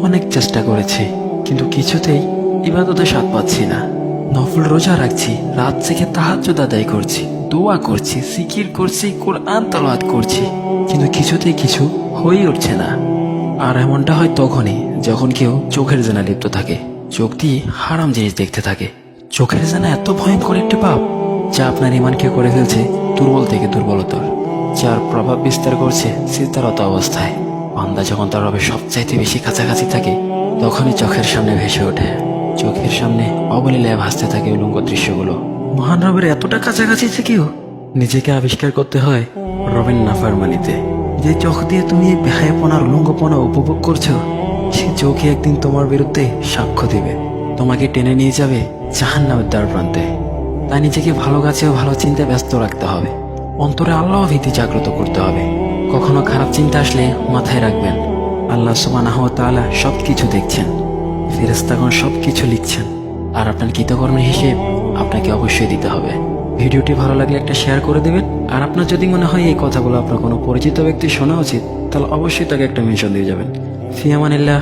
অনেক চেষ্টা করেছি, কিন্তু কিছুতেই ইবাদতে স্বাদ পাচ্ছি না। নফল রোজা রাখছি, রাত থেকে তাহাজ্জুদ আদায় করছি, দোয়া করছি, জিকির করছি, কোরআন তেলাওয়াত করছি, কিন্তু কিছুতেই কিছু হয়ে উঠছে না। আর এমনটা হয় তখনই যখন কেউ চোখের জেনা লিপ্ত থাকে, চোখ দিয়ে হারাম জিনিস দেখতে থাকে। চোখের জেনা এত ভয়ঙ্কর একটি পাপ যা আপনার ইমানকে করে ফেলছে দুর্বল থেকে দুর্বলতর, যার প্রভাব বিস্তার করছে চিন্তারত অবস্থায়। বান্দা যখন তার রবের সবচাইতে বেশি কাছাকাছি থাকে, তখনই চোখের সামনে ভেসে ওঠে, চোখের সামনে অবলীলায় ভাসতে থাকে উলঙ্গ দৃশ্যগুলো। মহান রবের এতটা কাছাকাছি থেকেও নিজেকে আবিষ্কার করতে হয় রবের নাফরমানিতে। যে চোখ দিয়ে তুমি এই বেহায়াপনার উলঙ্গপনা উপভোগ করছো, সে চোখে একদিন তোমার বিরুদ্ধে সাক্ষ্য দিবে, তোমাকে টেনে নিয়ে যাবে জাহান্নামের দ্বার প্রান্তে। তাই নিজেকে ভালো কাছে ও ভালো চিন্তায় ব্যস্ত রাখতে হবে, অন্তরে আল্লাহ ভীতি জাগ্রত করতে হবে। কখনো খারাপ চিন্তা আসলে মাথায় রাখবেন, আল্লাহ সুবহানাহু ওয়া তাআলা সবকিছু দেখছেন, ফেরেশতাগণ সবকিছু লিখছেন, আর আপনার কৃতকর্মের হিসেব আপনাকে অবশ্যই দিতে হবে। ভিডিওটি ভালো লাগলে একটা শেয়ার করে দেবেন, আর আপনার যদি মনে হয় এই কথাগুলো আপনার কোনো পরিচিত ব্যক্তি শোনা উচিত, তাহলে অবশ্যই তাকে একটা মেনশন দিয়ে যাবেন। ফি আমানিল্লাহ।